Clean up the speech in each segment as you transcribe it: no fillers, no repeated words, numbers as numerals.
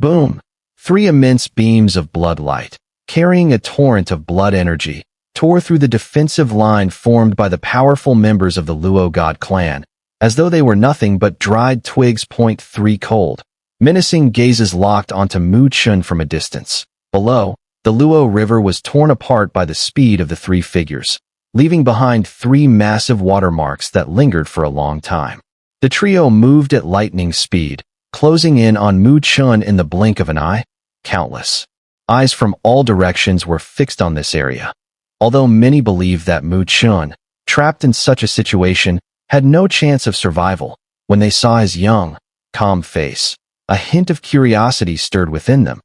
Boom! Three immense beams of blood light, carrying a torrent of blood energy, tore through the defensive line formed by the powerful members of the Luo god clan, as though they were nothing but dried twigs. 3 Cold. Menacing gazes locked onto Chen from a distance. Below, the Luo River was torn apart by the speed of the three figures, leaving behind 3 massive watermarks that lingered for a long time. The trio moved at lightning speed, closing in on Chen in the blink of an eye. Countless eyes from all directions were fixed on this area. Although many believed that Chen, trapped in such a situation, had no chance of survival, when they saw his young, calm face, a hint of curiosity stirred within them.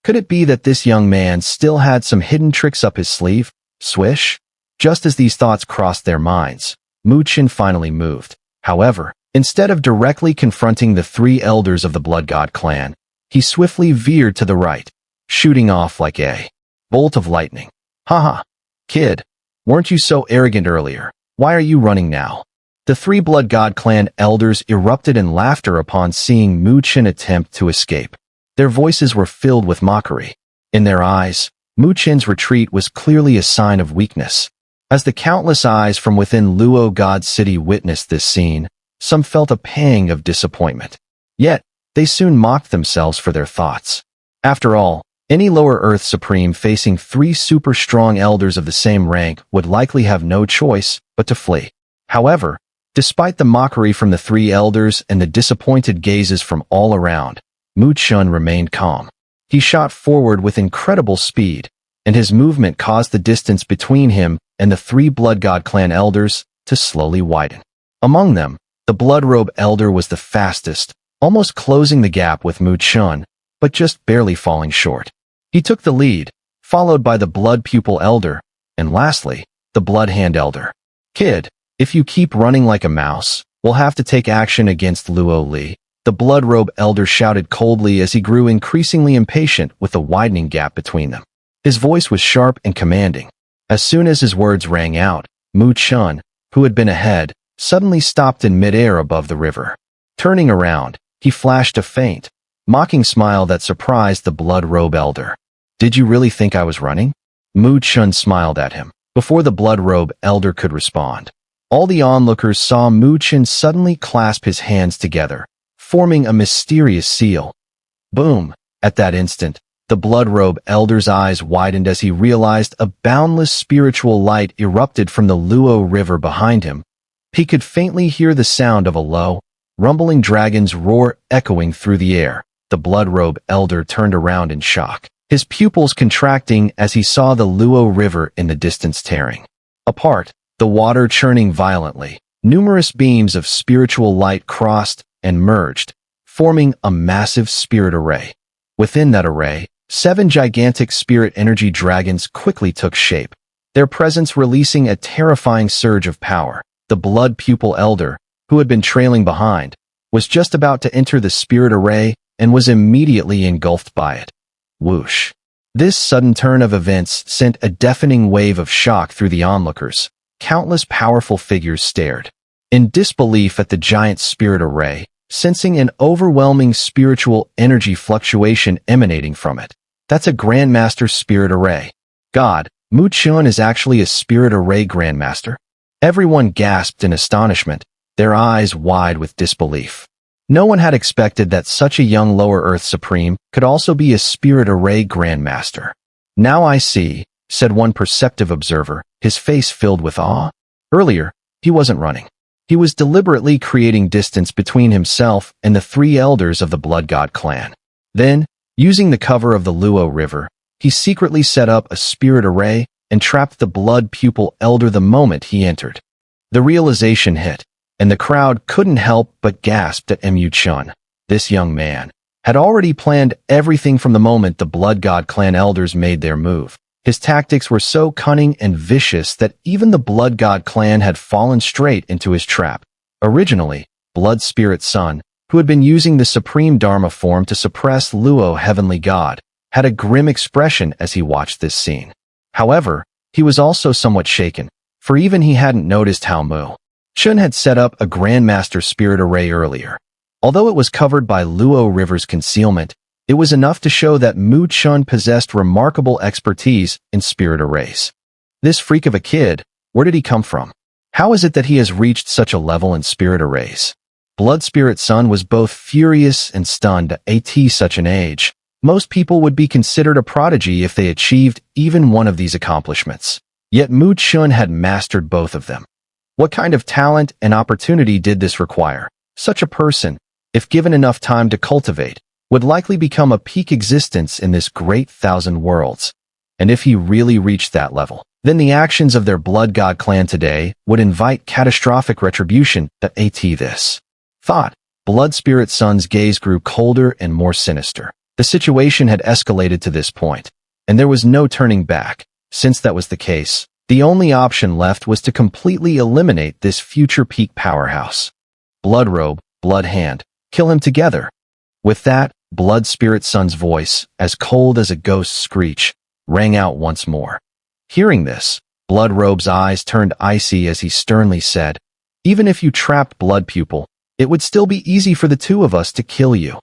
Could it be that this young man still had some hidden tricks up his sleeve? Swish! Just as these thoughts crossed their minds, Chen finally moved. However, instead of directly confronting the 3 elders of the Blood God clan, he swiftly veered to the right, shooting off like a bolt of lightning. Haha! Kid, weren't you so arrogant earlier? Why are you running now? The 3 Blood God clan elders erupted in laughter upon seeing Chen attempt to escape. Their voices were filled with mockery. In their eyes, Chen's retreat was clearly a sign of weakness. As the countless eyes from within Luo God City witnessed this scene, some felt a pang of disappointment. Yet, they soon mocked themselves for their thoughts. After all, any lower Earth Supreme facing 3 super strong elders of the same rank would likely have no choice but to flee. However, despite the mockery from the 3 elders and the disappointed gazes from all around, Chen remained calm. He shot forward with incredible speed, and his movement caused the distance between him and the 3 Blood God clan elders to slowly widen. Among them, the Blood Robe elder was the fastest, almost closing the gap with Chen, but just barely falling short. He took the lead, followed by the Blood Pupil elder, and lastly, the Blood Hand elder. Kid, if you keep running like a mouse, we'll have to take action against Luo Li, the Blood Robe elder shouted coldly as he grew increasingly impatient with the widening gap between them. His voice was sharp and commanding. As soon as his words rang out, Chen, who had been ahead, suddenly stopped in midair above the river. Turning around, he flashed a faint, mocking smile that surprised the Blood Robe elder. Did you really think I was running? Chen smiled at him. Before the Blood Robe elder could respond, all the onlookers saw Chen suddenly clasp his hands together, forming a mysterious seal. Boom! At that instant, the Blood Robe elder's eyes widened as he realized a boundless spiritual light erupted from the Luo River behind him. He could faintly hear the sound of a low, rumbling dragon's roar echoing through the air. The Blood Robe elder turned around in shock, his pupils contracting as he saw the Luo River in the distance tearing apart, the water churning violently. Numerous beams of spiritual light crossed and merged, forming a massive spirit array. Within that array, 7 gigantic spirit energy dragons quickly took shape, their presence releasing a terrifying surge of power. The Blood Pupil elder, who had been trailing behind, was just about to enter the spirit array and was immediately engulfed by it. Whoosh! This sudden turn of events sent a deafening wave of shock through the onlookers. Countless powerful figures stared in disbelief at the giant spirit array, sensing an overwhelming spiritual energy fluctuation emanating from it. That's a Grandmaster spirit array. God, Chen is actually a spirit array Grandmaster? Everyone gasped in astonishment, their eyes wide with disbelief. No one had expected that such a young Lower Earth Supreme could also be a spirit array Grandmaster. Now I see, said one perceptive observer, his face filled with awe. Earlier, he wasn't running. He was deliberately creating distance between himself and the 3 elders of the Blood God clan. Then, using the cover of the Luo River, he secretly set up a spirit array and trapped the Blood Pupil elder the moment he entered. The realization hit, and the crowd couldn't help but gasp at Chen. This young man had already planned everything from the moment the Blood God clan elders made their move. His tactics were so cunning and vicious that even the Blood God clan had fallen straight into his trap. Originally, Blood Spirit's son, who had been using the Supreme Dharma form to suppress Luo Heavenly God, had a grim expression as he watched this scene. However, he was also somewhat shaken, for even he hadn't noticed how Chen had set up a Grandmaster spirit array earlier. Although it was covered by Luo River's concealment, It was enough to show that Mu Chen possessed remarkable expertise in spirit arrays. This freak of a kid, where did he come from? How is it that he has reached such a level in spirit arrays? Blood Spirit Sun was both furious and stunned at such an age. Most people would be considered a prodigy if they achieved even one of these accomplishments. Yet Mu Chen had mastered both of them. What kind of talent and opportunity did this require? Such a person, if given enough time to cultivate, would likely become a peak existence in this great thousand worlds. And if he really reached that level, then the actions of their blood god clan today would invite catastrophic retribution at this thought. Blood Spirit Sun's gaze grew colder and more sinister. The situation had escalated to this point, and there was no turning back. Since that was the case, the only option left was to completely eliminate this future peak powerhouse. Blood Robe, Blood Hand, kill him together. With that, Blood Spirit Sun's voice, as cold as a ghost's screech, rang out once more. Hearing this, Blood Robe's eyes turned icy as he sternly said, "Even if you trapped Blood Pupil, it would still be easy for the two of us to kill you."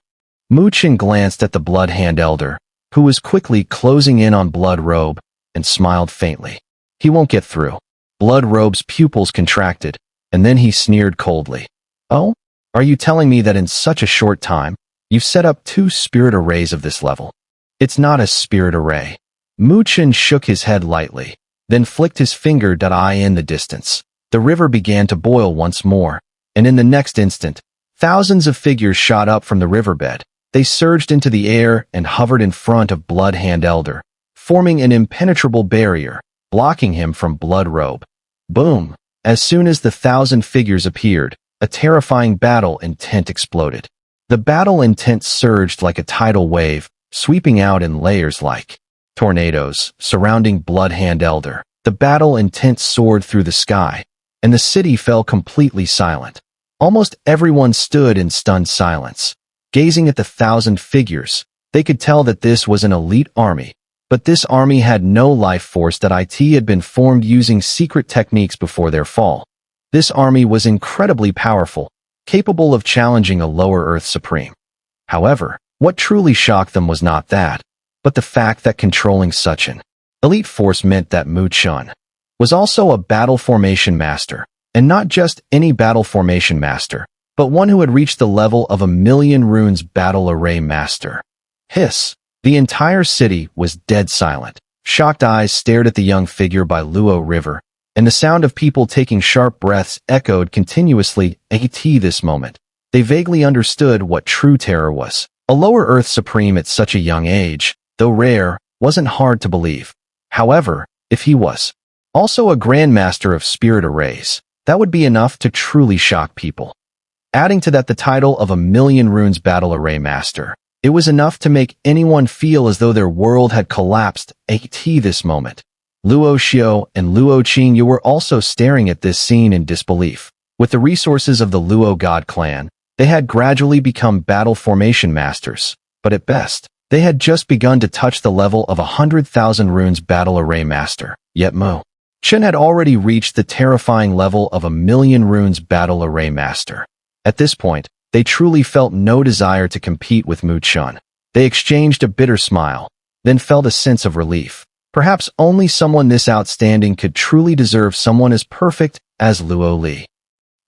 Mu Chen glanced at the Blood Hand Elder, who was quickly closing in on Blood Robe, and smiled faintly. "He won't get through." Blood Robe's pupils contracted, and then he sneered coldly. "Oh? Are you telling me that in such a short time, you've set up 2 spirit arrays of this level?" "It's not a spirit array." Mu Chen shook his head lightly, then flicked his finger in the distance. The river began to boil once more, and in the next instant, thousands of figures shot up from the riverbed. They surged into the air and hovered in front of Blood Hand Elder, forming an impenetrable barrier, blocking him from Blood Robe. Boom! As soon as the 1,000 figures appeared, a terrifying battle intent exploded. The battle intent surged like a tidal wave, sweeping out in layers like tornadoes, surrounding Blood Hand Elder. The battle intent soared through the sky, and the city fell completely silent. Almost everyone stood in stunned silence. Gazing at the 1,000 figures, they could tell that this was an elite army, but this army had no life force that had been formed using secret techniques before their fall. This army was incredibly powerful, capable of challenging a lower Earth Supreme. However, what truly shocked them was not that, but the fact that controlling such an elite force meant that Mu Chen was also a battle formation master, and not just any battle formation master, but one who had reached the level of 1,000,000 runes battle array master. Hiss! The entire city was dead silent. Shocked eyes stared at the young figure by Luo River, and the sound of people taking sharp breaths echoed continuously at this moment. They vaguely understood what true terror was. A lower Earth Supreme at such a young age, though rare, wasn't hard to believe. However, if he was also a Grandmaster of Spirit Arrays, that would be enough to truly shock people. Adding to that the title of 1,000,000 runes battle array master, it was enough to make anyone feel as though their world had collapsed at this moment. Luo Xiao and Luo Qing were also staring at this scene in disbelief. With the resources of the Luo God clan, they had gradually become battle formation masters, but at best, they had just begun to touch the level of 100,000 runes battle array master. Yet Mu Chen had already reached the terrifying level of 1,000,000 runes battle array master. At this point, they truly felt no desire to compete with Mu Chen. They exchanged a bitter smile, then felt a sense of relief. Perhaps only someone this outstanding could truly deserve someone as perfect as Luo Li.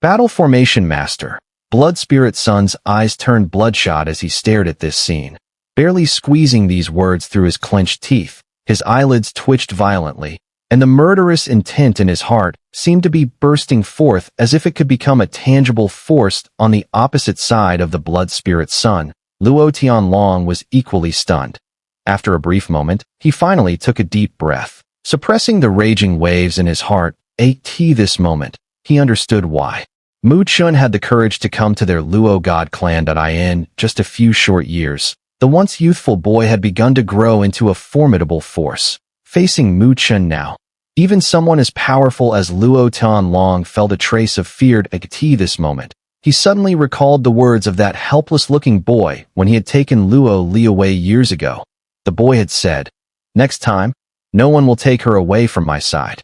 Battle Formation Master. Blood Spirit Sun's eyes turned bloodshot as he stared at this scene. Barely squeezing these words through his clenched teeth, his eyelids twitched violently, and the murderous intent in his heart seemed to be bursting forth as if it could become a tangible force on the opposite side of the Blood Spirit Sun. Luo Tianlong was equally stunned. After a brief moment, he finally took a deep breath. Suppressing the raging waves in his heart, this moment, he understood why. Mu Chen had the courage to come to their Luo God clan in just a few short years. The once youthful boy had begun to grow into a formidable force. Facing Mu Chen now, even someone as powerful as Luo Tianlong felt a trace of fear at this moment. He suddenly recalled the words of that helpless-looking boy when he had taken Luo Li away years ago. The boy had said, "Next time, no one will take her away from my side."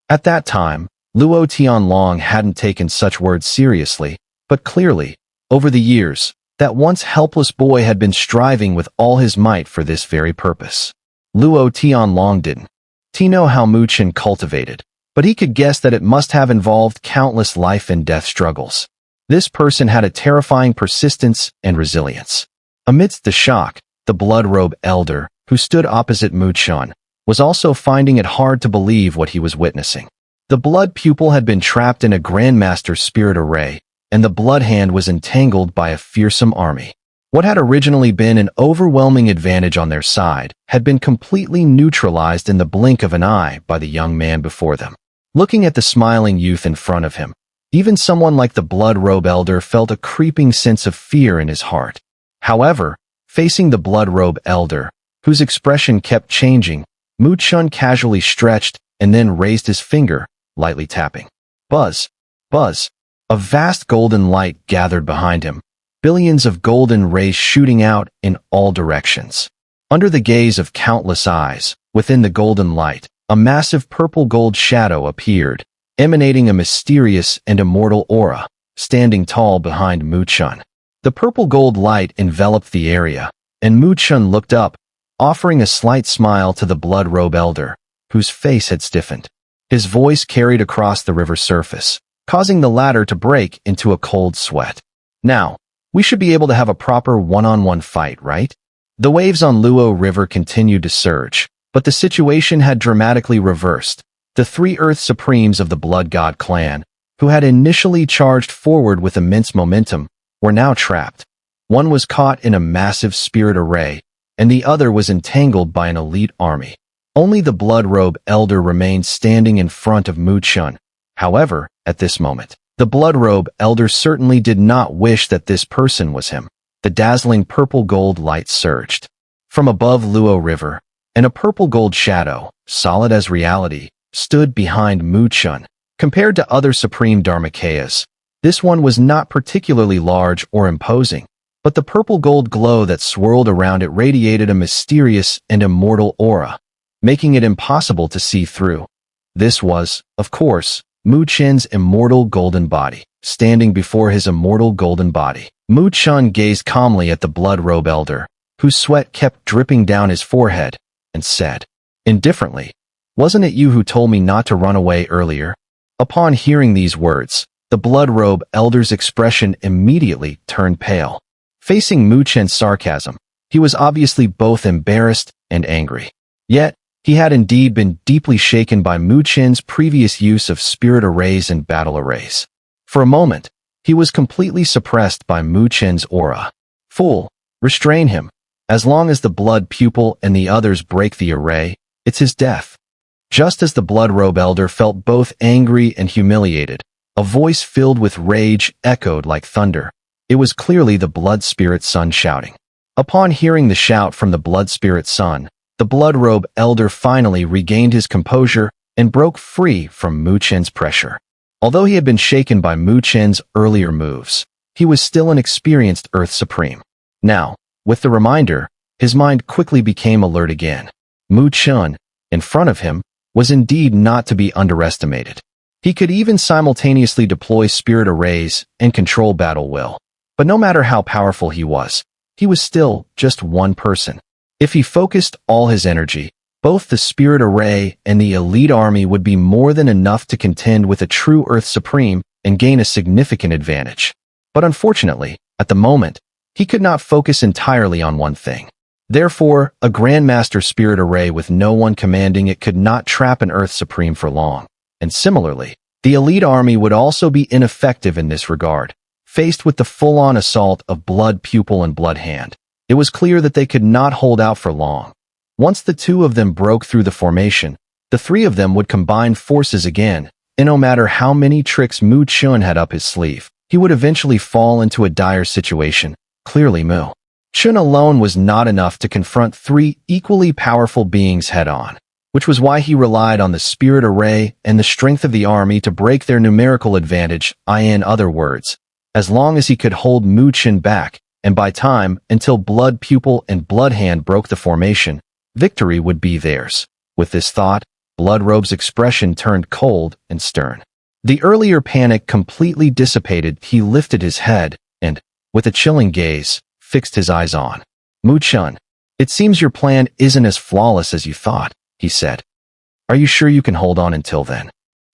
At that time, Luo Tianlong hadn't taken such words seriously, but clearly, over the years, That once helpless boy had been striving with all his might for this very purpose. Luo Tianlong didn't know how Mu Chen cultivated, but he could guess that it must have involved countless life and death struggles. This person had a terrifying persistence and resilience. Amidst the shock, the blood-robe elder, who stood opposite Mu Chen, was also finding it hard to believe what he was witnessing. The blood pupil had been trapped in a Grandmaster spirit array, and the blood hand was entangled by a fearsome army. What had originally been an overwhelming advantage on their side had been completely neutralized in the blink of an eye by the young man before them. Looking at the smiling youth in front of him, even someone like the blood-robe elder felt a creeping sense of fear in his heart. However, facing the blood-robe elder, whose expression kept changing, Mu Chen casually stretched and then raised his finger, lightly tapping. Buzz! Buzz! A vast golden light gathered behind him, billions of golden rays shooting out in all directions. Under the gaze of countless eyes, within the golden light, a massive purple-gold shadow appeared, emanating a mysterious and immortal aura, standing tall behind Mu Chen. The purple-gold light enveloped the area, and Mu Chen looked up, offering a slight smile to the blood-robe elder, whose face had stiffened. His voice carried across the river surface, causing the latter to break into a cold sweat. Now, we should be able to have a proper one-on-one fight, right? The waves on Luo River continued to surge, but the situation had dramatically reversed. The three Earth Supremes of the Blood God clan, who had initially charged forward with immense momentum, were now trapped. One was caught in a massive spirit array, and the other was entangled by an elite army. Only the blood-robe elder remained standing in front of Mu Chen. However, at this moment, the blood-robe elder certainly did not wish that this person was him. The dazzling purple-gold light surged from above Luo River, and a purple-gold shadow, solid as reality, stood behind Mu Chen. Compared to other supreme Dharmakayas, this one was not particularly large or imposing, but the purple-gold glow that swirled around it radiated a mysterious and immortal aura, making it impossible to see through. This was, of course, Mu Chen's immortal golden body. Standing before his immortal golden body, Mu Chen gazed calmly at the blood-robe elder, whose sweat kept dripping down his forehead, and said, indifferently, "Wasn't it you who told me not to run away earlier?" Upon hearing these words, the blood-robe elder's expression immediately turned pale. Facing Mu Chen's sarcasm, he was obviously both embarrassed and angry. Yet, he had indeed been deeply shaken by Mu Chen's previous use of spirit arrays and battle arrays. For a moment, he was completely suppressed by Mu Chen's aura. "Fool, restrain him. As long as the blood pupil and the others break the array, it's his death." Just as the blood-robe elder felt both angry and humiliated, a voice filled with rage echoed like thunder. It was clearly the blood spirit son shouting. Upon hearing the shout from the blood spirit son, the blood-robe elder finally regained his composure and broke free from Mu Chen's pressure. Although he had been shaken by Mu Chen's earlier moves, he was still an experienced Earth Supreme. Now, with the reminder, his mind quickly became alert again. Mu Chen, in front of him, was indeed not to be underestimated. He could even simultaneously deploy spirit arrays and control battle will. But no matter how powerful he was still just one person. If he focused all his energy, both the spirit array and the elite army would be more than enough to contend with a true Earth Supreme and gain a significant advantage. But unfortunately, at the moment, he could not focus entirely on one thing. Therefore, a Grandmaster spirit array with no one commanding it could not trap an Earth Supreme for long. And similarly, the elite army would also be ineffective in this regard. Faced with the full-on assault of blood pupil and blood hand, it was clear that they could not hold out for long. Once the two of them broke through the formation, the three of them would combine forces again, and no matter how many tricks Mu Chen had up his sleeve, he would eventually fall into a dire situation. Clearly Mu Chen alone was not enough to confront three equally powerful beings head-on, which was why he relied on the spirit array and the strength of the army to break their numerical advantage. In other words, as long as he could hold Mu Chen back, and by time until blood pupil and blood hand broke the formation, victory would be theirs. With this thought, Bloodrobe's expression turned cold and stern. The earlier panic completely dissipated. He lifted his head, and, with a chilling gaze, fixed his eyes on Mu Chen. "It seems your plan isn't as flawless as you thought," he said. "Are you sure you can hold on until then?"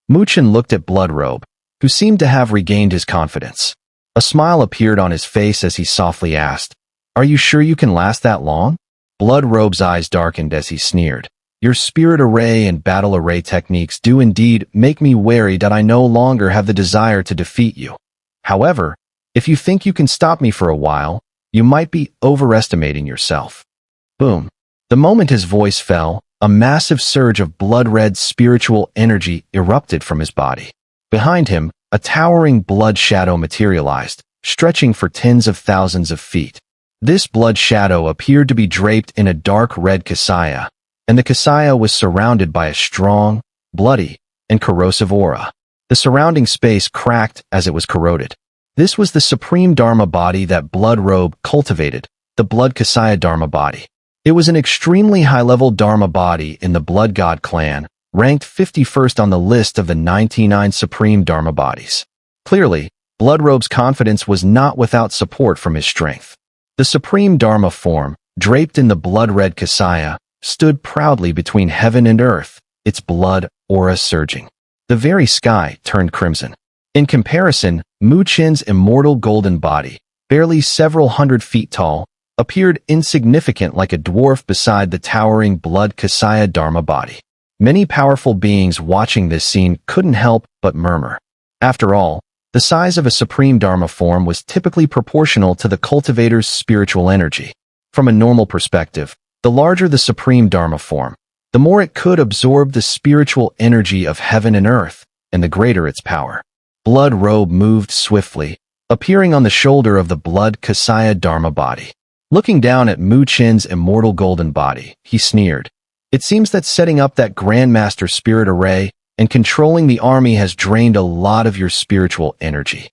Mu Chen looked at Bloodrobe, who seemed to have regained his confidence. A smile appeared on his face as he softly asked, "Are you sure you can last that long?" Bloodrobe's eyes darkened as he sneered. "Your spirit array and battle array techniques do indeed make me wary that I no longer have the desire to defeat you. However, if you think you can stop me for a while, you might be overestimating yourself." Boom. The moment his voice fell, a massive surge of blood-red spiritual energy erupted from his body. Behind him, a towering blood shadow materialized, stretching for tens of thousands of feet. This blood shadow appeared to be draped in a dark red kasaya, and the kasaya was surrounded by a strong, bloody, and corrosive aura. The surrounding space cracked as it was corroded. This was the supreme Dharma body that Bloodrobe cultivated, the Blood Kasaya Dharma body. It was an extremely high-level Dharma body in the Blood God clan, ranked 51st on the list of the 99 supreme Dharma bodies. Clearly, Bloodrobe's confidence was not without support from his strength. The supreme Dharma form, draped in the blood-red kasaya, stood proudly between heaven and earth, its blood aura surging. The very sky turned crimson. In comparison, Mu Chen's immortal golden body, barely several hundred feet tall, appeared insignificant like a dwarf beside the towering blood kasaya Dharma body. Many powerful beings watching this scene couldn't help but murmur. After all, the size of a supreme Dharma form was typically proportional to the cultivator's spiritual energy. From a normal perspective, the larger the supreme Dharma form, the more it could absorb the spiritual energy of heaven and earth, and the greater its power. Bloodrobe moved swiftly, appearing on the shoulder of the blood kasaya Dharma body. Looking down at Mu Chen's immortal golden body, he sneered. "It seems that setting up that Grandmaster Spirit Array and controlling the army has drained a lot of your spiritual energy."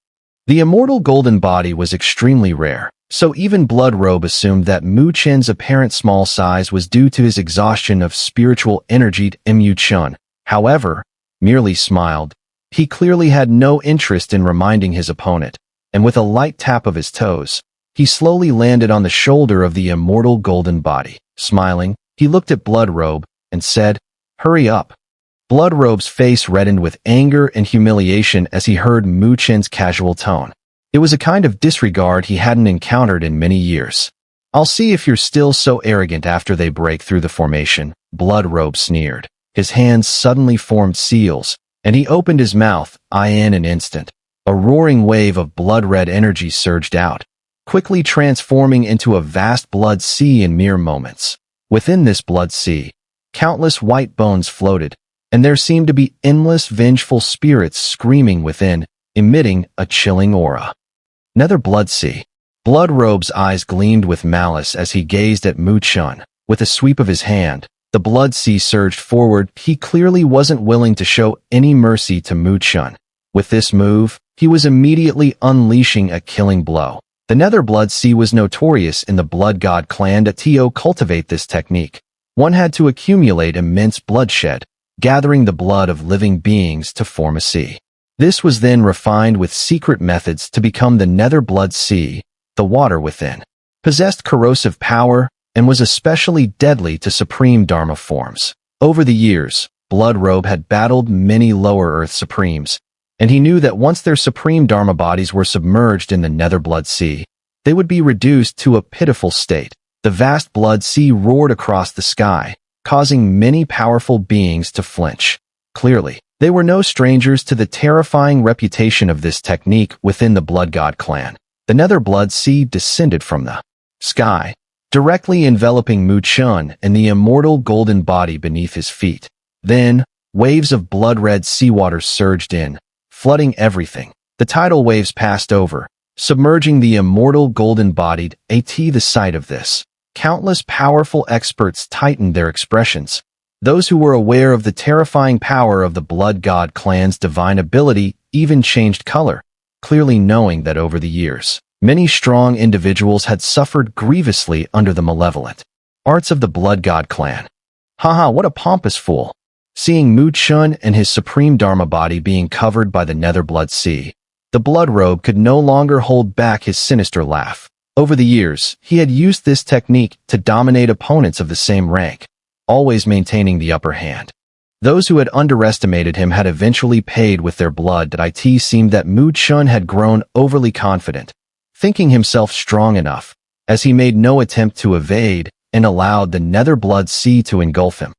The immortal golden body was extremely rare, so even Bloodrobe assumed that Mu Chen's apparent small size was due to his exhaustion of spiritual energy. Mu Chen, however, merely smiled. He clearly had no interest in reminding his opponent, and with a light tap of his toes, he slowly landed on the shoulder of the immortal golden body. Smiling, he looked at Bloodrobe and said, "Hurry up." Bloodrobe's face reddened with anger and humiliation as he heard Mu Chen's casual tone. It was a kind of disregard he hadn't encountered in many years. "I'll see if you're still so arrogant after they break through the formation," Bloodrobe sneered. His hands suddenly formed seals, and he opened his mouth. In an instant, a roaring wave of blood-red energy surged out, quickly transforming into a vast blood sea in mere moments. Within this blood sea, countless white bones floated, and there seemed to be endless vengeful spirits screaming within, emitting a chilling aura. Nether blood sea. Bloodrobe's eyes gleamed with malice as he gazed at Mu Chen. With a sweep of his hand, the blood sea surged forward. He clearly wasn't willing to show any mercy to Mu Chen. With this move, he was immediately unleashing a killing blow. The Nether Blood Sea was notorious in the Blood God clan to cultivate this technique. One had to accumulate immense bloodshed, gathering the blood of living beings to form a sea. This was then refined with secret methods to become the Nether Blood Sea. The water within possessed corrosive power and was especially deadly to supreme Dharma forms. Over the years, Bloodrobe had battled many lower earth supremes, and he knew that once their supreme Dharma bodies were submerged in the Nether Blood Sea, they would be reduced to a pitiful state. The vast blood sea roared across the sky, causing many powerful beings to flinch. Clearly, they were no strangers to the terrifying reputation of this technique within the Blood God clan. The Nether Blood Sea descended from the sky, directly enveloping Mu Chen and the immortal golden body beneath his feet. Then, waves of blood-red seawater surged in, flooding everything. The tidal waves passed over, submerging the immortal golden-bodied. The sight of this, countless powerful experts tightened their expressions. Those who were aware of the terrifying power of the Blood God clan's divine ability even changed color, clearly knowing that over the years, many strong individuals had suffered grievously under the malevolent arts of the Blood God clan. Haha, what a pompous fool. Seeing Mu Chen and his supreme Dharma body being covered by the Nether Blood Sea, The blood robe could no longer hold back his sinister laugh. Over the years, he had used this technique to dominate opponents of the same rank, always maintaining the upper hand. Those who had underestimated him had eventually paid with their blood. It seemed that Chen had grown overly confident, thinking himself strong enough, as he made no attempt to evade and allowed the nether blood sea to engulf him.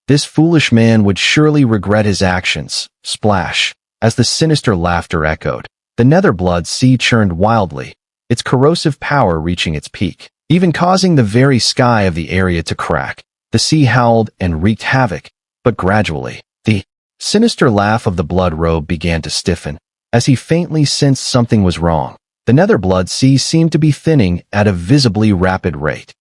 This foolish man would surely regret his actions. Splash. As the sinister laughter echoed, the nether blood sea churned wildly, its corrosive power reaching its peak, even causing the very sky of the area to crack. The sea howled and wreaked havoc, but gradually, the sinister laugh of the blood robe began to stiffen, as he faintly sensed something was wrong. The nether blood sea seemed to be thinning at a visibly rapid rate.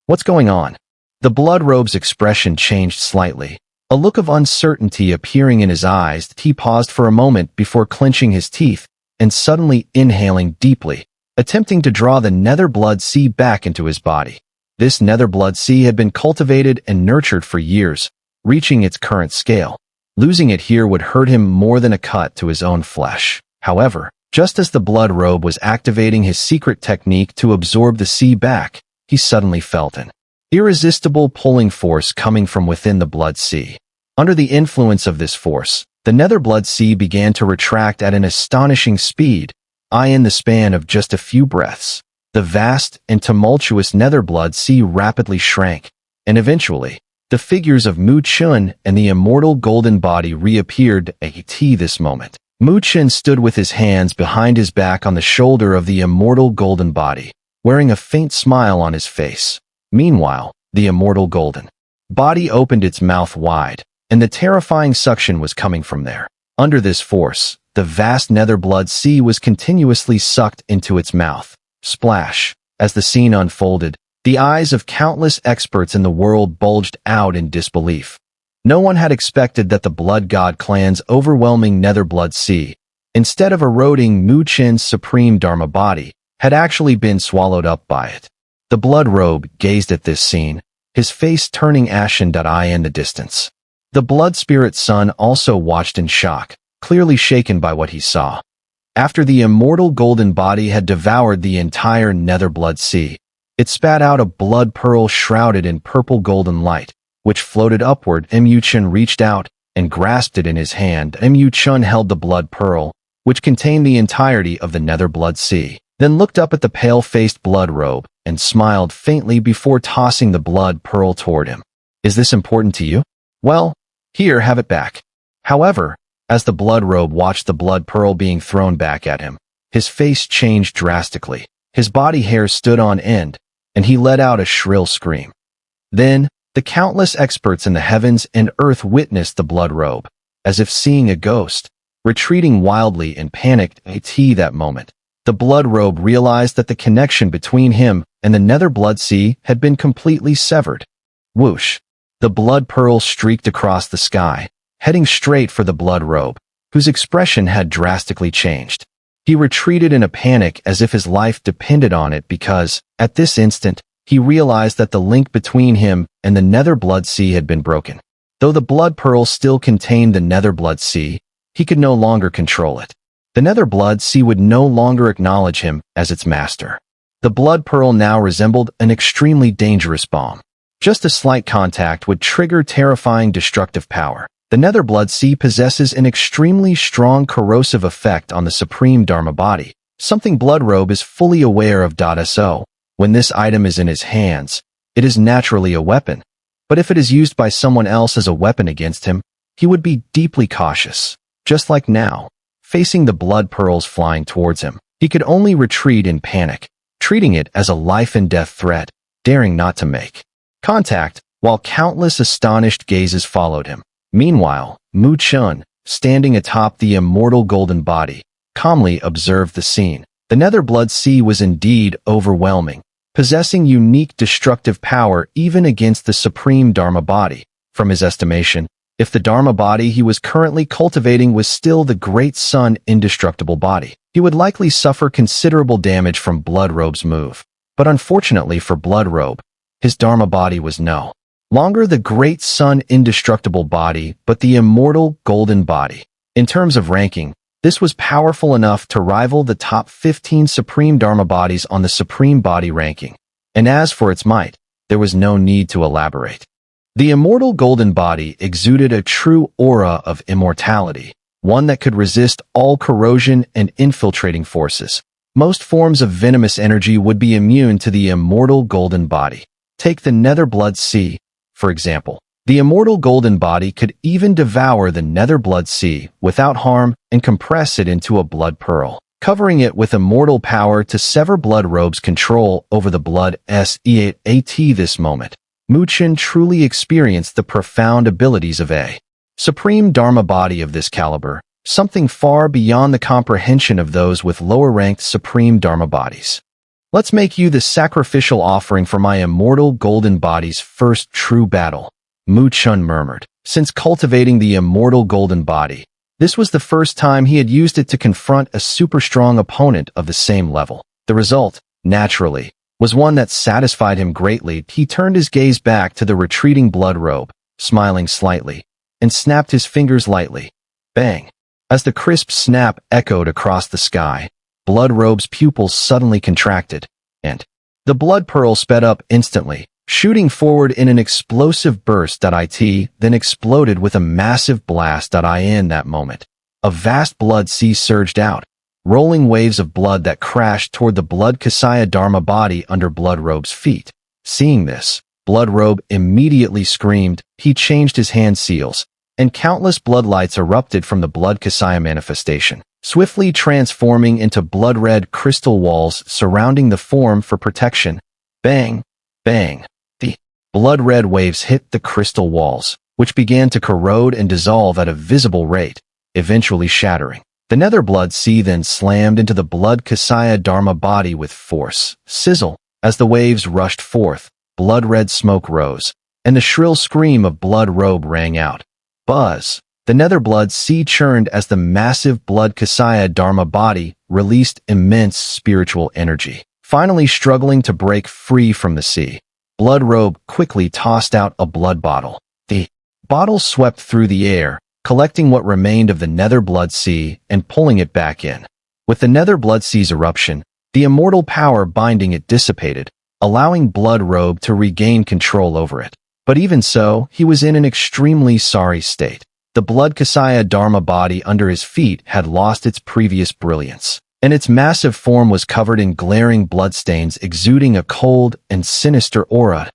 What's going on? The blood robe's expression changed slightly, a look of uncertainty appearing in his eyes. He paused for a moment before clenching his teeth and suddenly inhaling deeply, attempting to draw the nether blood sea back into his body. This nether blood sea had been cultivated and nurtured for years, reaching its current scale. Losing it here would hurt him more than a cut to his own flesh. However, just as the blood robe was activating his secret technique to absorb the sea back, he suddenly felt an irresistible pulling force coming from within the blood sea. Under the influence of this force, the nether blood sea began to retract at an astonishing speed, in the span of just a few breaths. The vast and tumultuous nether blood sea rapidly shrank, and eventually, the figures of Chen and the immortal golden body reappeared. At this moment, Chen stood with his hands behind his back on the shoulder of the immortal golden body, wearing a faint smile on his face. Meanwhile, the immortal golden body opened its mouth wide, and the terrifying suction was coming from there. Under this force, the vast nether blood sea was continuously sucked into its mouth. Splash. As the scene unfolded, the eyes of countless experts in the world bulged out in disbelief. No one had expected that the Blood God clan's overwhelming nether blood sea, instead of eroding Chen's supreme Dharma body, had actually been swallowed up by it. The blood robe gazed at this scene, his face turning ashen in the distance. The blood spirit son also watched in shock, clearly shaken by what he saw. After the immortal golden body had devoured the entire nether blood sea, it spat out a blood pearl shrouded in purple golden light, which floated upward. Chen reached out and grasped it in his hand. Chen held the blood pearl, which contained the entirety of the nether blood sea, then looked up at the pale-faced blood robe and smiled faintly before tossing the blood pearl toward him. Is this important to you? Well, here, have it back. However, as the blood robe watched the blood pearl being thrown back at him, his face changed drastically. His body hair stood on end, and he let out a shrill scream. Then, the countless experts in the heavens and earth witnessed the blood robe, as if seeing a ghost, retreating wildly in panic. At that moment, the blood robe realized that the connection between him and the nether blood sea had been completely severed. Whoosh! The blood pearl streaked across the sky, heading straight for the blood robe, whose expression had drastically changed. He retreated in a panic as if his life depended on it because, at this instant, he realized that the link between him and the nether blood sea had been broken. Though the blood pearl still contained the nether blood sea, he could no longer control it. The nether blood sea would no longer acknowledge him as its master. The blood pearl now resembled an extremely dangerous bomb. Just a slight contact would trigger terrifying destructive power. The nether blood sea possesses an extremely strong corrosive effect on the supreme Dharma body, something blood robe is fully aware of. So, when this item is in his hands, it is naturally a weapon. But if it is used by someone else as a weapon against him, he would be deeply cautious. Just like now, facing the blood pearls flying towards him, he could only retreat in panic, treating it as a life-and-death threat, daring not to make contact, while countless astonished gazes followed him. Meanwhile, Chen, standing atop the immortal golden body, calmly observed the scene. The nether blood sea was indeed overwhelming, possessing unique destructive power even against the supreme Dharma body. From his estimation, if the Dharma body he was currently cultivating was still the great sun indestructible body, he would likely suffer considerable damage from blood robe's move. But unfortunately for blood robe, his Dharma body was no longer the great sun indestructible body, but the immortal golden body. In terms of ranking, This was powerful enough to rival the top 15 Supreme Dharma bodies on the Supreme Body ranking. And as for its might, there was no need to elaborate. The immortal golden body exuded a true aura of immortality, one that could resist all corrosion and infiltrating forces. Most forms of venomous energy would be immune to the immortal golden body. Take the nether blood sea, for example. The immortal golden body could even devour the nether blood sea without harm and compress it into a blood pearl, covering it with immortal power to sever blood robe's control over the blood SEAT. This moment, Chen truly experienced the profound abilities of a supreme Dharma body of this caliber, something far beyond the comprehension of those with lower-ranked supreme Dharma bodies. Let's make you the sacrificial offering for my immortal golden body's first true battle, Chen murmured. Since cultivating the immortal golden body, this was the first time he had used it to confront a super strong opponent of the same level. The result, naturally, was one that satisfied him greatly. He turned his gaze back to the retreating blood robe, smiling slightly, and snapped his fingers lightly. Bang! As the crisp snap echoed across the sky, blood robe's pupils suddenly contracted, and the blood pearl sped up instantly, shooting forward in an explosive burst. Then exploded with a massive blast. In that moment, a vast blood sea surged out, rolling waves of blood that crashed toward the blood Kasaya Dharma body under blood robe's feet. Seeing this, blood robe immediately screamed. He changed his hand seals, and countless blood lights erupted from the blood Kasaya manifestation, swiftly transforming into blood-red crystal walls surrounding the form for protection. Bang! Bang! The blood-red waves hit the crystal walls, which began to corrode and dissolve at a visible rate, eventually shattering. The nether blood sea then slammed into the blood Kasaya Dharma body with force. Sizzle! As the waves rushed forth, blood-red smoke rose, and the shrill scream of blood robe rang out. Buzz! The nether blood sea churned as the massive blood Kasaya Dharma body released immense spiritual energy. Finally struggling to break free from the sea, blood robe quickly tossed out a blood bottle. The bottle swept through the air, collecting what remained of the nether blood sea and pulling it back in. With the nether blood sea's eruption, the immortal power binding it dissipated, allowing blood robe to regain control over it. But even so, he was in an extremely sorry state. The blood Kasaya Dharma body under his feet had lost its previous brilliance, and its massive form was covered in glaring bloodstains exuding a cold and sinister aura.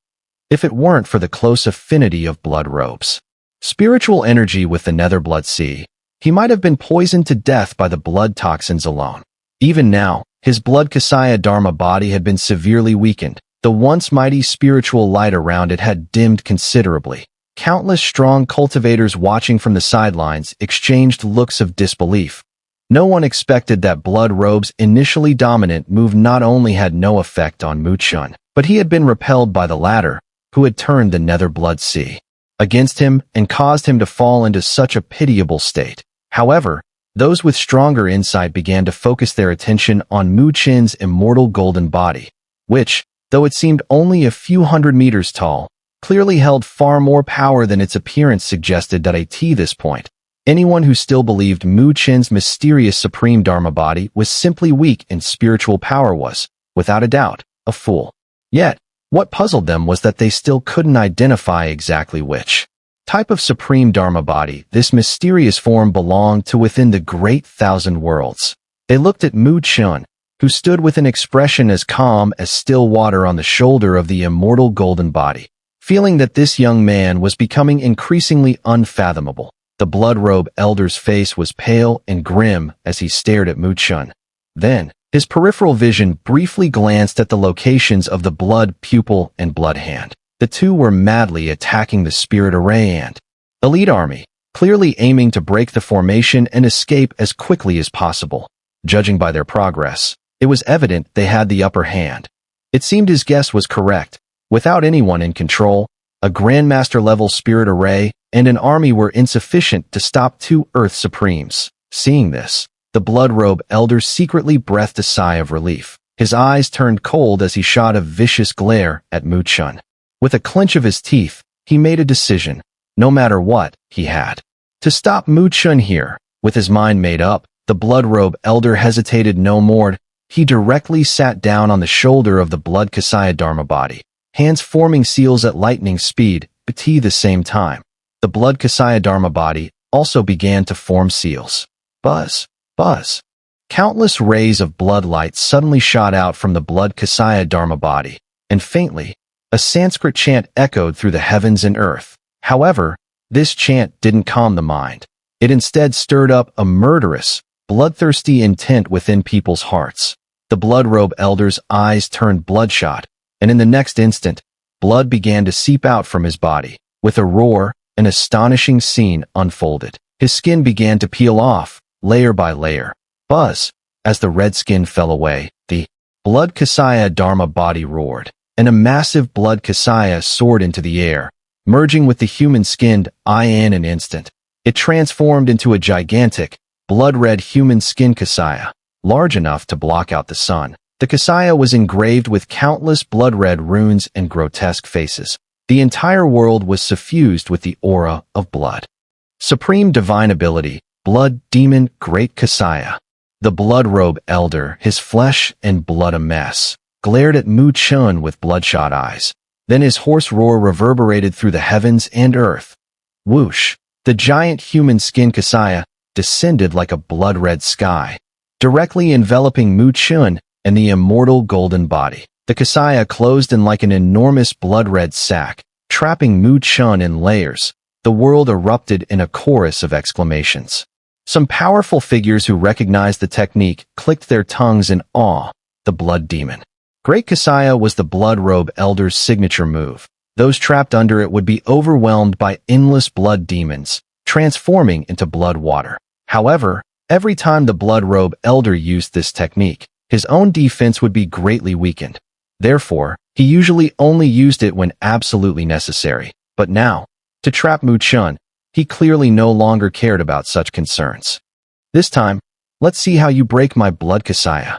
If it weren't for the close affinity of blood robe's spiritual energy with the nether blood sea, he might have been poisoned to death by the blood toxins alone. Even now, his blood Kasaya Dharma body had been severely weakened. The once mighty spiritual light around it had dimmed considerably. Countless strong cultivators watching from the sidelines exchanged looks of disbelief. No one expected that blood robe's initially dominant move not only had no effect on Chen, but he had been repelled by the latter, who had turned the nether blood sea against him and caused him to fall into such a pitiable state. However, those with stronger insight began to focus their attention on Chen's immortal golden body, which, though it seemed only a few hundred meters tall, clearly held far more power than its appearance suggested. At this point, anyone who still believed Chen's mysterious supreme Dharma body was simply weak in spiritual power was, without a doubt, a fool. Yet, what puzzled them was that they still couldn't identify exactly which type of supreme Dharma body this mysterious form belonged to within the great thousand worlds. They looked at Chen, who stood with an expression as calm as still water on the shoulder of the immortal golden body, feeling that this young man was becoming increasingly unfathomable. The blood robe elder's face was pale and grim as he stared at Chen. Then, his peripheral vision briefly glanced at the locations of the blood pupil and blood hand. The two were madly attacking the spirit array and elite army, clearly aiming to break the formation and escape as quickly as possible. Judging by their progress, it was evident they had the upper hand. It seemed his guess was correct. Without anyone in control, a Grandmaster-level spirit array and an army were insufficient to stop two Earth Supremes. Seeing this, the blood robe elder secretly breathed a sigh of relief. His eyes turned cold as he shot a vicious glare at Chen. With a clench of his teeth, he made a decision. No matter what, he had to stop Chen here. With his mind made up, The blood-robe elder hesitated no more. He directly sat down on the shoulder of the blood Kasaya Dharma body, hands forming seals at lightning speed, but at the same time. The blood Kasaya Dharma body also began to form seals. Buzz, buzz. Countless rays of blood light suddenly shot out from the blood Kasaya Dharma body, and faintly, a Sanskrit chant echoed through the heavens and earth. However, this chant didn't calm the mind. It instead stirred up a murderous, bloodthirsty intent within people's hearts. The blood-robe elder's eyes turned bloodshot, and in the next instant, blood began to seep out from his body. With a roar, an astonishing scene unfolded. His skin began to peel off, layer by layer. Buzz! As the red skin fell away, the blood Kasaya Dharma body roared, and a massive blood Kasaya soared into the air, merging with the human-skinned eye in an instant. It transformed into a gigantic, blood-red human skin Kasaya, large enough to block out the sun. The Kasaya was engraved with countless blood-red runes and grotesque faces. The entire world was suffused with the aura of blood. Supreme divine ability, blood demon great Kasaya. The blood-robe elder, his flesh and blood a mess, glared at Chen with bloodshot eyes. Then his hoarse roar reverberated through the heavens and earth. Whoosh! The giant human skin Kasaya descended like a blood-red sky, directly enveloping Chen and the immortal golden body. The Kasaya closed in like an enormous blood-red sack, trapping Chen in layers. The world erupted in a chorus of exclamations. Some powerful figures who recognized the technique clicked their tongues in awe. The blood demon. Great Kasaya was the blood-robe elder's signature move. Those trapped under it would be overwhelmed by endless blood demons, transforming into blood water. However, every time the blood-robe elder used this technique, his own defense would be greatly weakened. Therefore, he usually only used it when absolutely necessary. But now, to trap Chen, he clearly no longer cared about such concerns. This time, let's see how you break my blood Kasaya.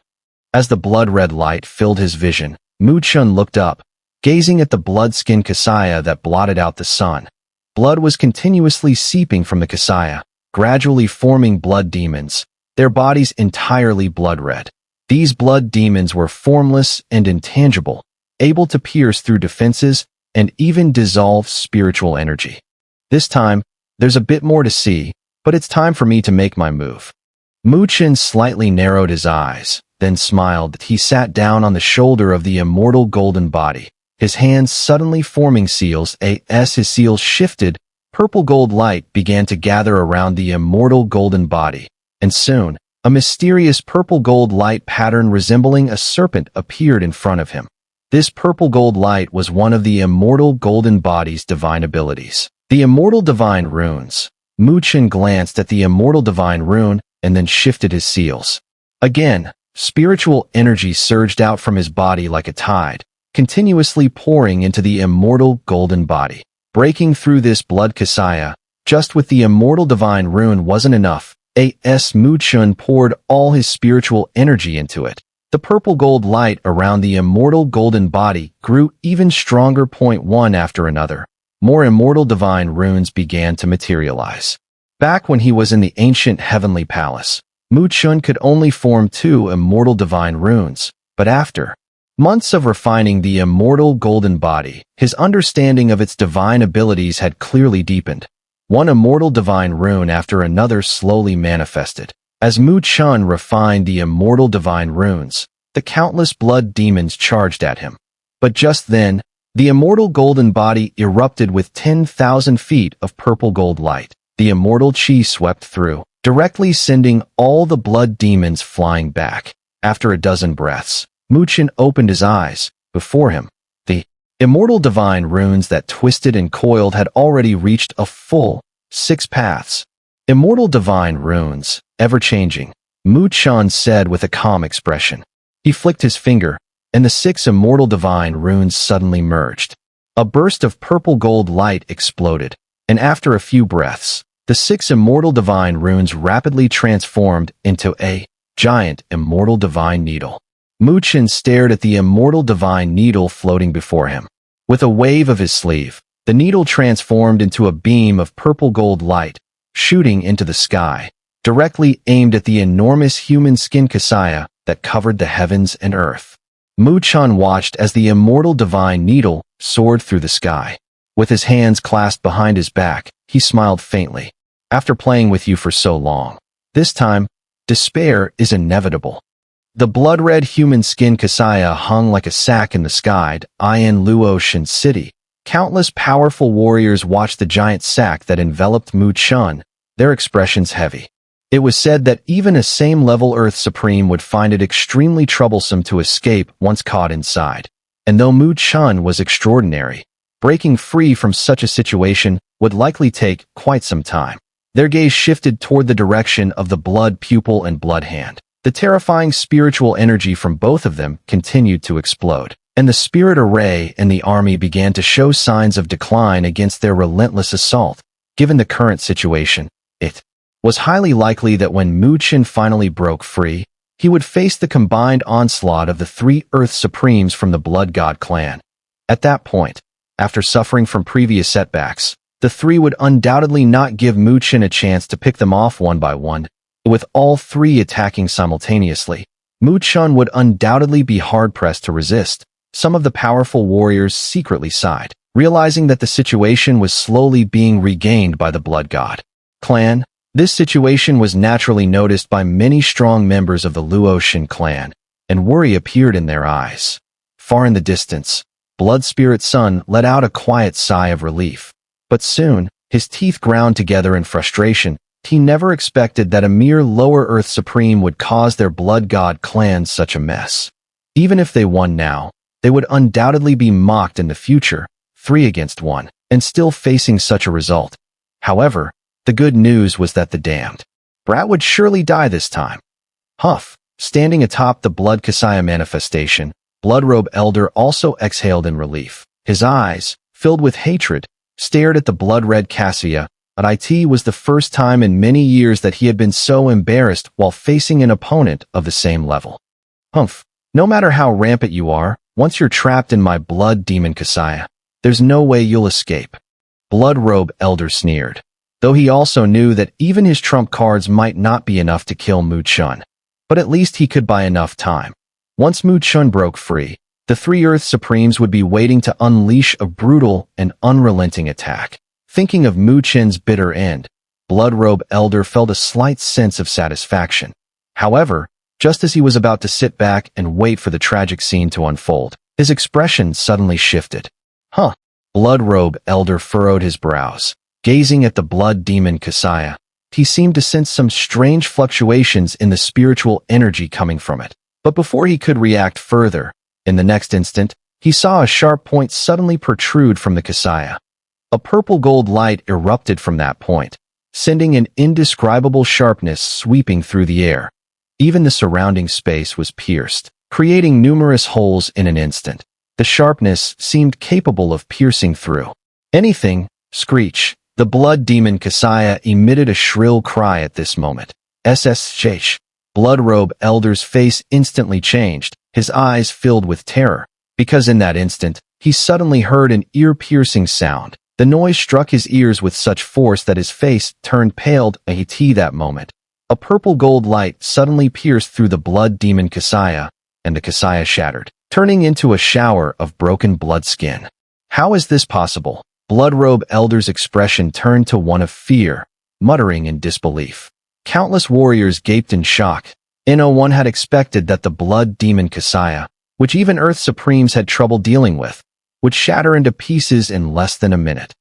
As the blood-red light filled his vision, Chen looked up, gazing at the blood-skin Kasaya that blotted out the sun. Blood was continuously seeping from the Kasaya, gradually forming blood demons, their bodies entirely blood-red. These blood demons were formless and intangible, able to pierce through defenses and even dissolve spiritual energy. This time, there's a bit more to see, but it's time for me to make my move. Chen slightly narrowed his eyes, then smiled. He sat down on the shoulder of the immortal golden body, his hands suddenly forming seals. As his seals shifted, purple gold light began to gather around the immortal golden body, and soon, a mysterious purple gold light pattern resembling a serpent appeared in front of him. This purple gold light was one of the immortal golden body's divine abilities. The immortal divine runes. Chen glanced at the immortal divine rune and then shifted his seals. Again, spiritual energy surged out from his body like a tide, continuously pouring into the immortal golden body. Breaking through this blood Kasaya, just with the immortal divine rune wasn't enough. Chen poured all his spiritual energy into it. The purple gold light around the immortal golden body grew even stronger. One after another, more immortal divine runes began to materialize. Back when he was in the ancient heavenly palace, Chen could only form 2 immortal divine runes, but after months of refining the immortal golden body, his understanding of its divine abilities had clearly deepened. One immortal divine rune after another slowly manifested. As Chen refined the immortal divine runes, the countless blood demons charged at him. But just then, the immortal golden body erupted with 10,000 feet of purple gold light. The immortal chi swept through, directly sending all the blood demons flying back. After a dozen breaths, Chen opened his eyes. Before him, the immortal divine runes that twisted and coiled had already reached a full 6 paths. Immortal divine runes, ever-changing, Chen said with a calm expression. He flicked his finger, and the 6 immortal divine runes suddenly merged. A burst of purple gold light exploded, and after a few breaths, the 6 immortal divine runes rapidly transformed into a giant immortal divine needle. Chen stared at the immortal divine needle floating before him. With a wave of his sleeve, the needle transformed into a beam of purple gold light, shooting into the sky, directly aimed at the enormous human skin Kasaya that covered the heavens and earth. Chen watched as the immortal divine needle soared through the sky. With his hands clasped behind his back, he smiled faintly. After playing with you for so long, this time, despair is inevitable. The blood-red human skin Kasaya hung like a sack in the sky in Luo Shan City. Countless powerful warriors watched the giant sack that enveloped Chen, their expressions heavy. It was said that even a same-level Earth Supreme would find it extremely troublesome to escape once caught inside. And though Chen was extraordinary, breaking free from such a situation would likely take quite some time. Their gaze shifted toward the direction of the blood pupil and blood hand. The terrifying spiritual energy from both of them continued to explode, and the spirit array and the army began to show signs of decline against their relentless assault. Given the current situation, it was highly likely that when Chen finally broke free, he would face the combined onslaught of the three Earth Supremes from the Blood God clan. At that point, after suffering from previous setbacks, the three would undoubtedly not give Chen a chance to pick them off one by one. With all three attacking simultaneously, Chen would undoubtedly be hard-pressed to resist. Some of the powerful warriors secretly sighed, realizing that the situation was slowly being regained by the Blood God clan. This situation was naturally noticed by many strong members of the Luo Shan clan, and worry appeared in their eyes. Far in the distance, Blood Spirit Sun let out a quiet sigh of relief. But soon, his teeth ground together in frustration. He never expected that a mere lower Earth Supreme would cause their Blood God clan such a mess. Even if they won now, they would undoubtedly be mocked in the future, 3 against 1, and still facing such a result. However, the good news was that the damned brat would surely die this time. Huff, standing atop the Blood Kasaya manifestation, Bloodrobe Elder also exhaled in relief. His eyes, filled with hatred, stared at the blood-red Kasaya, but it was the first time in many years that he had been so embarrassed while facing an opponent of the same level. Humph, no matter how rampant you are, once you're trapped in my blood demon Kasaya, there's no way you'll escape. Bloodrobe Elder sneered, though he also knew that even his trump cards might not be enough to kill Chen. But at least he could buy enough time. Once Chen broke free, the three Earth Supremes would be waiting to unleash a brutal and unrelenting attack. Thinking of Chen's bitter end, Bloodrobe Elder felt a slight sense of satisfaction. However, just as he was about to sit back and wait for the tragic scene to unfold, his expression suddenly shifted. Huh. Bloodrobe Elder furrowed his brows, gazing at the blood demon Kasaya. He seemed to sense some strange fluctuations in the spiritual energy coming from it. But before he could react further, in the next instant, he saw a sharp point suddenly protrude from the Kasaya. A purple-gold light erupted from that point, sending an indescribable sharpness sweeping through the air. Even the surrounding space was pierced, creating numerous holes in an instant. The sharpness seemed capable of piercing through anything. Screech. The blood demon Kasaya emitted a shrill cry at this moment. SSH. Bloodrobe Elder's face instantly changed, his eyes filled with terror, because in that instant, he suddenly heard an ear-piercing sound. The noise struck his ears with such force that his face turned pale. That moment, a purple-gold light suddenly pierced through the blood demon Kasaya, and the Kasaya shattered, turning into a shower of broken blood skin. How is this possible? Bloodrobe Elder's expression turned to one of fear, muttering in disbelief. Countless warriors gaped in shock. No one had expected that the blood demon Kasaya, which even Earth Supremes had trouble dealing with, would shatter into pieces in less than a minute.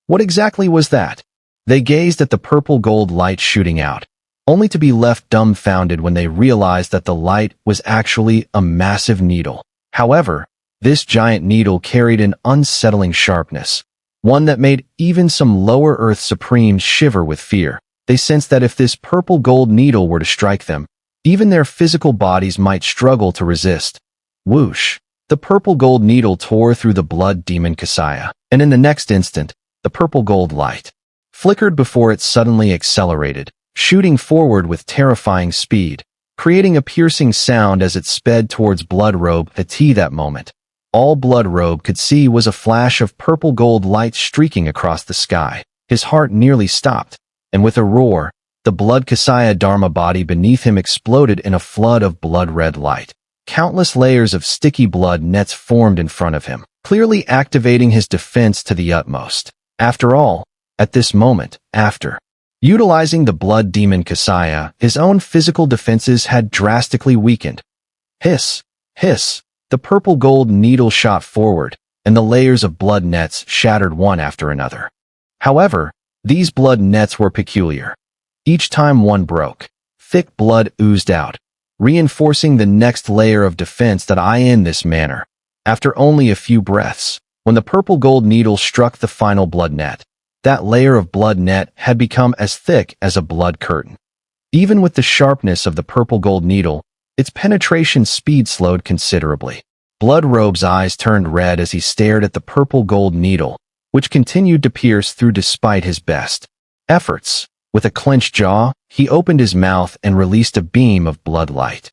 What exactly was that? They gazed at the purple-gold light shooting out, only to be left dumbfounded when they realized that the light was actually a massive needle. However, this giant needle carried an unsettling sharpness, one that made even some lower Earth Supremes shiver with fear. They sensed that if this purple-gold needle were to strike them, even their physical bodies might struggle to resist. Whoosh! The purple-gold needle tore through the blood demon Kasaya, and in the next instant, the purple-gold light flickered before it suddenly accelerated, shooting forward with terrifying speed, creating a piercing sound as it sped towards Bloodrobe. That moment, all Bloodrobe could see was a flash of purple-gold light streaking across the sky. His heart nearly stopped, and with a roar, The blood Kasaya Dharma body beneath him exploded in a flood of blood-red light. Countless layers of sticky blood nets formed in front of him, clearly activating his defense to the utmost. After all, at this moment, after utilizing the blood demon Kasaya, his own physical defenses had drastically weakened. Hiss, hiss, the purple gold needle shot forward, and the layers of blood nets shattered one after another. However, these blood nets were peculiar. Each time one broke, thick blood oozed out, reinforcing the next layer of defense that I in this manner. After only a few breaths, when the purple gold needle struck the final blood net, that layer of blood net had become as thick as a blood curtain. Even with the sharpness of the purple gold needle, its penetration speed slowed considerably. Bloodrobe's eyes turned red as he stared at the purple gold needle, which continued to pierce through despite his best efforts. With a clenched jaw, he opened his mouth and released a beam of blood light.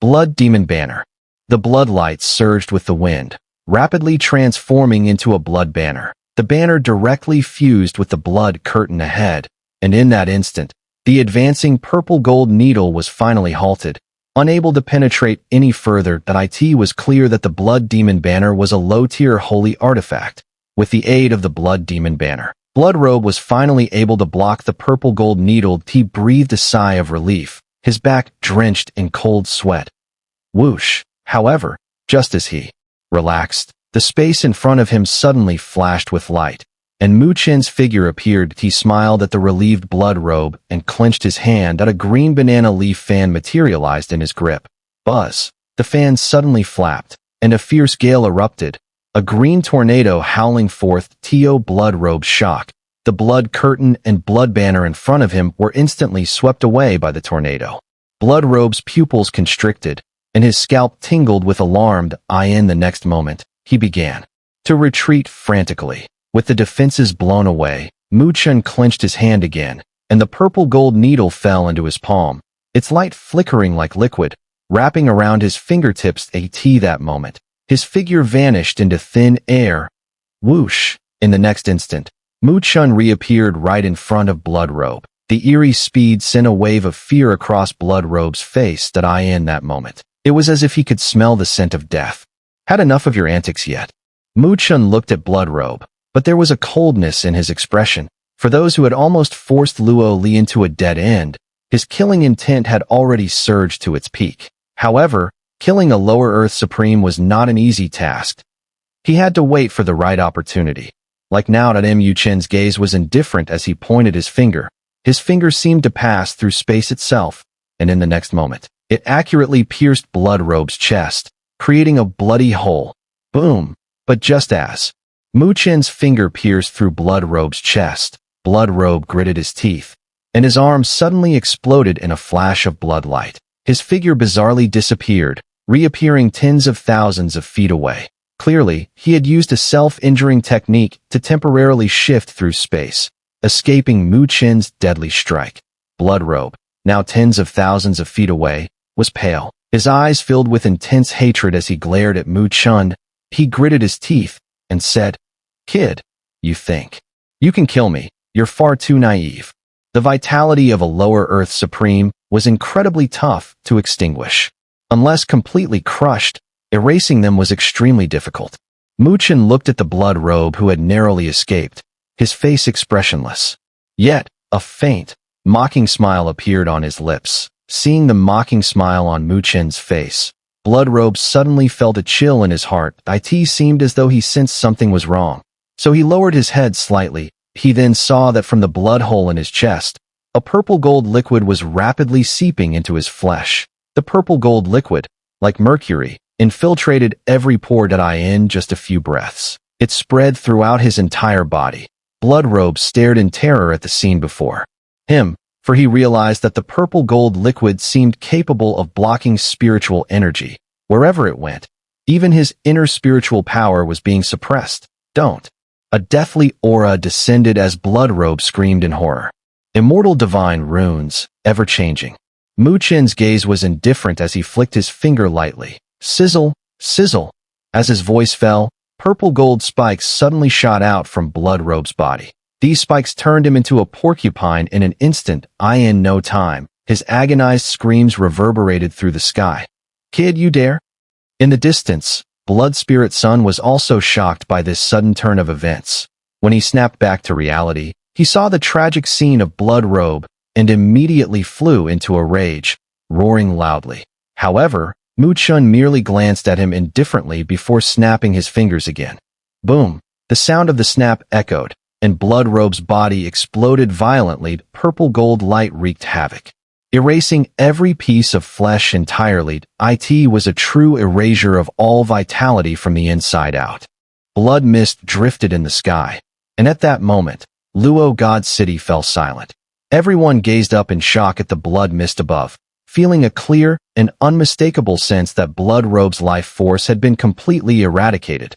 Blood Demon Banner. The blood light surged with the wind, rapidly transforming into a blood banner. The banner directly fused with the blood curtain ahead, and in that instant, the advancing purple gold needle was finally halted. Unable to penetrate any further, it was clear that the Blood Demon Banner was a low-tier holy artifact. With the aid of the Blood Demon Banner, Bloodrobe was finally able to block the purple gold needle. He breathed a sigh of relief, his back drenched in cold sweat. Whoosh! However, just as he relaxed, the space in front of him suddenly flashed with light, and Mu Chen's figure appeared. He smiled at the relieved Bloodrobe and clenched his hand. A green banana leaf fan materialized in his grip. Buzz! The fan suddenly flapped, and a fierce gale erupted. A green tornado howling forth. Bloodrobe's shock. The blood curtain and blood banner in front of him were instantly swept away by the tornado. Bloodrobe's pupils constricted, and his scalp tingled with alarmed eye. In the next moment, he began to retreat frantically. With the defenses blown away, Mu Chen clenched his hand again, and the purple gold needle fell into his palm, its light flickering like liquid, wrapping around his fingertips. That moment, his figure vanished into thin air. Whoosh! In the next instant, Mu Chen reappeared right in front of Bloodrobe. The eerie speed sent a wave of fear across Bloodrobe's face. In that moment, it was as if he could smell the scent of death. Had enough of your antics yet? Mu Chen looked at Bloodrobe, but there was a coldness in his expression. For those who had almost forced Luo Li into a dead end, his killing intent had already surged to its peak. However, killing a lower Earth Supreme was not an easy task. He had to wait for the right opportunity. Like now, Mu Chen's gaze was indifferent as he pointed his finger. His finger seemed to pass through space itself, and in the next moment, it accurately pierced Bloodrobe's chest, creating a bloody hole. Boom! But just as Mu Chen's finger pierced through Bloodrobe's chest, Bloodrobe gritted his teeth, and his arm suddenly exploded in a flash of blood light. His figure bizarrely disappeared, reappearing tens of thousands of feet away. Clearly, he had used a self-injuring technique to temporarily shift through space, escaping Mu Chen's deadly strike. Bloodrobe, now tens of thousands of feet away, was pale. His eyes filled with intense hatred as he glared at Mu Chen. He gritted his teeth and said, "Kid, you think you can kill me? You're far too naive." The vitality of a lower Earth Supreme was incredibly tough to extinguish. Unless completely crushed, erasing them was extremely difficult. Mu Chen looked at the Bloodrobe who had narrowly escaped, his face expressionless. Yet, a faint, mocking smile appeared on his lips. Seeing the mocking smile on Mu Chen's face, Bloodrobe suddenly felt a chill in his heart. It seemed as though he sensed something was wrong. So he lowered his head slightly. He then saw that from the blood hole in his chest, a purple gold liquid was rapidly seeping into his flesh. The purple gold liquid, like mercury, infiltrated every pore. In just a few breaths, it spread throughout his entire body. Bloodrobe stared in terror at the scene before him, for he realized that the purple gold liquid seemed capable of blocking spiritual energy wherever it went. Even his inner spiritual power was being suppressed. Don't. A deathly aura descended as Bloodrobe screamed in horror. Immortal divine runes, ever-changing. Mu Chen's gaze was indifferent as he flicked his finger lightly. Sizzle, sizzle. As his voice fell, purple gold spikes suddenly shot out from Bloodrobe's body. These spikes turned him into a porcupine in an instant. In no time, his agonized screams reverberated through the sky. "Kid, you dare?" In the distance, Blood Spirit Sun was also shocked by this sudden turn of events. When he snapped back to reality, he saw the tragic scene of Blood Robe and immediately flew into a rage, roaring loudly. However, Mu Chun merely glanced at him indifferently before snapping his fingers again. Boom! The sound of the snap echoed, and Blood Robe's body exploded violently. Purple gold light wreaked havoc, erasing every piece of flesh entirely. It was a true erasure of all vitality from the inside out. Blood mist drifted in the sky, and at that moment, Luo God City fell silent. Everyone gazed up in shock at the blood mist above, feeling a clear and unmistakable sense that Blood Robe's life force had been completely eradicated.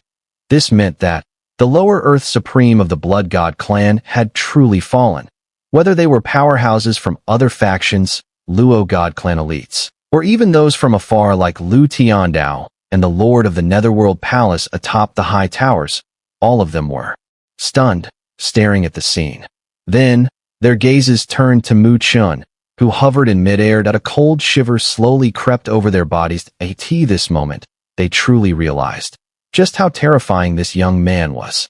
This meant that the lower Earth Supreme of the Blood God clan had truly fallen. Whether they were powerhouses from other factions, Luo God clan elites, or even those from afar like Lu Tiandao and the Lord of the Netherworld Palace atop the high towers, all of them were stunned, staring at the scene. Then, their gazes turned to Mu Chun, who hovered in midair. A cold shiver slowly crept over their bodies. At this moment, they truly realized just how terrifying this young man was.